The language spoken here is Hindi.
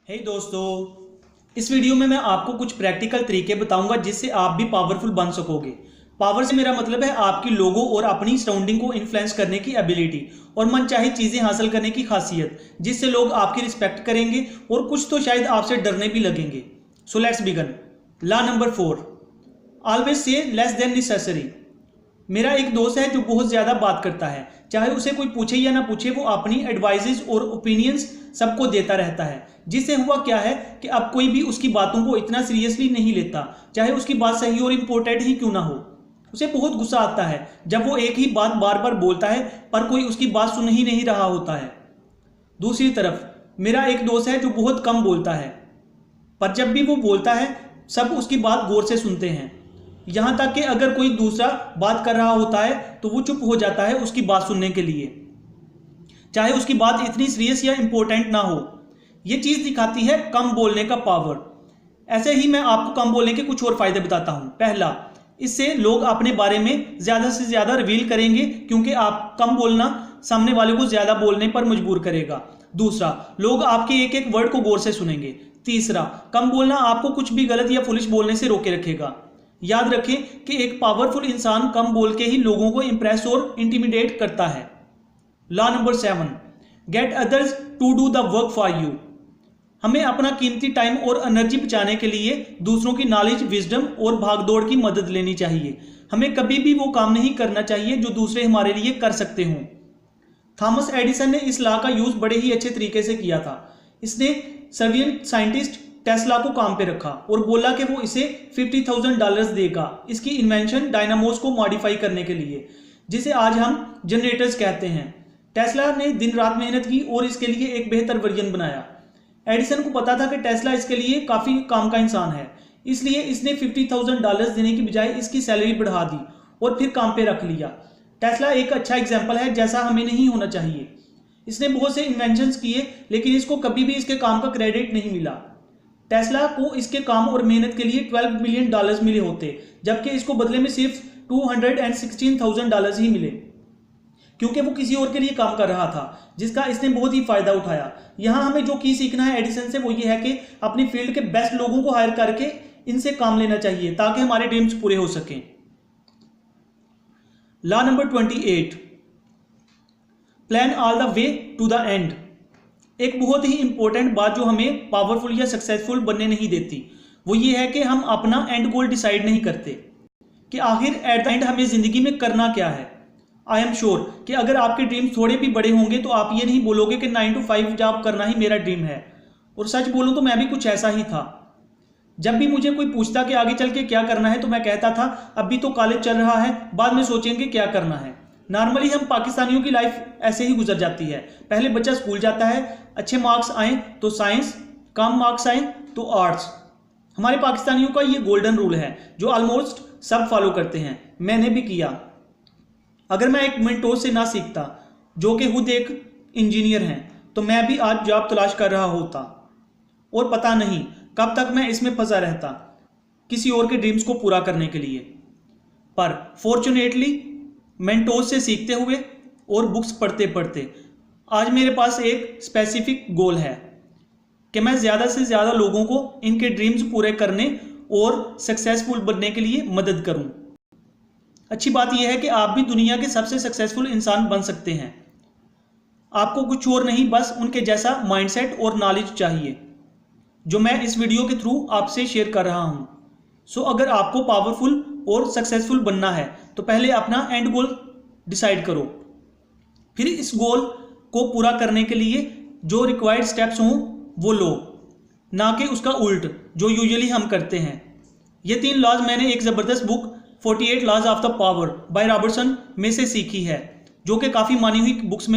दोस्तों, इस वीडियो में मैं आपको कुछ प्रैक्टिकल तरीके बताऊंगा जिससे आप भी पावरफुल बन सकोगे। पावर से मेरा मतलब है आपकी लोगों और अपनी सराउंडिंग को इन्फ्लुएंस करने की एबिलिटी और मनचाही चीजें हासिल करने की खासियत, जिससे लोग आपकी रिस्पेक्ट करेंगे और कुछ तो शायद आपसे डरने भी लगेंगे। So let's begin. Law number 4, always say less than necessary. मेरा एक दोस्त है जो बहुत ज़्यादा बात करता है, चाहे उसे कोई पूछे या ना पूछे, वो अपनी एडवाइजेस और ओपिनियंस सबको देता रहता है। जिससे हुआ क्या है कि अब कोई भी उसकी बातों को इतना सीरियसली नहीं लेता, चाहे उसकी बात सही और इम्पोर्टेंट ही क्यों ना हो। उसे बहुत गुस्सा आता है जब वो एक ही बात बार बार बोलता है पर कोई उसकी बात सुन ही नहीं रहा होता है। दूसरी तरफ मेरा एक दोस्त है जो बहुत कम बोलता है, पर जब भी वो बोलता है सब उसकी बात गौर से सुनते हैं। यहाँ तक कि अगर कोई दूसरा बात कर रहा होता है तो वो चुप हो जाता है उसकी बात सुनने के लिए, चाहे उसकी बात इतनी सीरियस या इंपॉर्टेंट ना हो। ये चीज़ दिखाती है कम बोलने का पावर। ऐसे ही मैं आपको कम बोलने के कुछ और फायदे बताता हूँ। पहला, इससे लोग अपने बारे में ज़्यादा से ज़्यादा रिवील करेंगे, क्योंकि आप कम बोलना सामने वाले को ज़्यादा बोलने पर मजबूर करेगा। दूसरा, लोग आपके एक एक वर्ड को गौर से सुनेंगे। तीसरा, कम बोलना आपको कुछ भी गलत या फुलिश बोलने से रोके रखेगा। याद रखें कि एक पावरफुल इंसान कम बोल के ही लोगों को इंप्रेस और इंटिमिडेट करता है। Law number 7, get others to do the work for you. हमें अपना कीमती टाइम और एनर्जी बचाने के लिए दूसरों की नॉलेज, विजडम और भागदौड़ की मदद लेनी चाहिए। हमें कभी भी वो काम नहीं करना चाहिए जो दूसरे हमारे लिए कर सकते हों। थॉमस एडिसन ने इस लॉ का यूज बड़े ही अच्छे तरीके से किया था। इसने सर्वियन साइंटिस्ट टेस्ला को काम पे रखा और बोला कि वो इसे $50,000 देगा इसकी इन्वेंशन डायनामोस को मॉडिफाई करने के लिए, जिसे आज हम जनरेटर्स कहते हैं। टेस्ला ने दिन रात मेहनत की और इसके लिए एक बेहतर वर्जन बनाया। एडिसन को पता था कि टेस्ला इसके लिए काफ़ी काम का इंसान है, इसलिए इसने $50,000 देने की बजाय इसकी सैलरी बढ़ा दी और फिर काम पे रख लिया। टेस्ला एक अच्छा एग्जाम्पल है जैसा हमें नहीं होना चाहिए। इसने बहुत से इन्वेंशंस किए, लेकिन इसको कभी भी इसके काम का क्रेडिट नहीं मिला। टेस्ला को इसके काम और मेहनत के लिए $12 मिलियन मिले होते, जबकि इसको बदले में सिर्फ $216,000 ही मिले, क्योंकि वो किसी और के लिए काम कर रहा था जिसका इसने बहुत ही फायदा उठाया। यहाँ हमें जो की सीखना है एडिसन से वो ये है कि अपनी फील्ड के बेस्ट लोगों को हायर करके इनसे काम लेना चाहिए ताकि हमारे ड्रीम्स पूरे हो सकें। Law number 28, plan all the way to the end. एक बहुत ही इंपॉर्टेंट बात जो हमें पावरफुल या सक्सेसफुल बनने नहीं देती वो ये है कि हम अपना एंड गोल डिसाइड नहीं करते कि आखिर एट द एंड हमें जिंदगी में करना क्या है। आई एम श्योर कि अगर आपके ड्रीम्स थोड़े भी बड़े होंगे तो आप ये नहीं बोलोगे कि 9 to 5 जॉब करना ही मेरा ड्रीम है। और सच बोलूं तो मैं भी कुछ ऐसा ही था। जब भी मुझे कोई पूछता कि आगे चल के क्या करना है तो मैं कहता था अभी तो कॉलेज चल रहा है, बाद में सोचेंगे क्या करना है। नॉर्मली हम पाकिस्तानियों की लाइफ ऐसे ही गुजर जाती है। पहले बच्चा स्कूल जाता है, अच्छे मार्क्स आए तो साइंस, कम मार्क्स आए तो आर्ट्स। हमारे पाकिस्तानियों का ये गोल्डन रूल है जो ऑलमोस्ट सब फॉलो करते हैं। मैंने भी किया। अगर मैं एक मेंटोर से ना सीखता जो कि खुद एक इंजीनियर हैं तो मैं भी आज जॉब तलाश कर रहा होता और पता नहीं कब तक मैं इसमें फंसा रहता किसी और के ड्रीम्स को पूरा करने के लिए। पर फॉर्चुनेटली मेंटोर से सीखते हुए और बुक्स पढ़ते पढ़ते आज मेरे पास एक स्पेसिफिक गोल है कि मैं ज़्यादा से ज़्यादा लोगों को इनके ड्रीम्स पूरे करने और सक्सेसफुल बनने के लिए मदद करूं। अच्छी बात यह है कि आप भी दुनिया के सबसे सक्सेसफुल इंसान बन सकते हैं। आपको कुछ और नहीं, बस उनके जैसा माइंडसेट और नॉलेज चाहिए जो मैं इस वीडियो के थ्रू आपसे शेयर कर रहा हूं। सो अगर आपको पावरफुल और सक्सेसफुल बनना है तो पहले अपना एंड गोल डिसाइड करो, फिर इस गोल को पूरा करने के लिए जो रिक्वायर्ड स्टेप्स हों वो लो, ना कि उसका उल्ट जो यूजुअली हम करते हैं। ये 3 लॉज मैंने एक ज़बरदस्त book 48 laws of the power by Robertson में से सीखी है, जो कि काफ़ी मानी हुई बुक्स में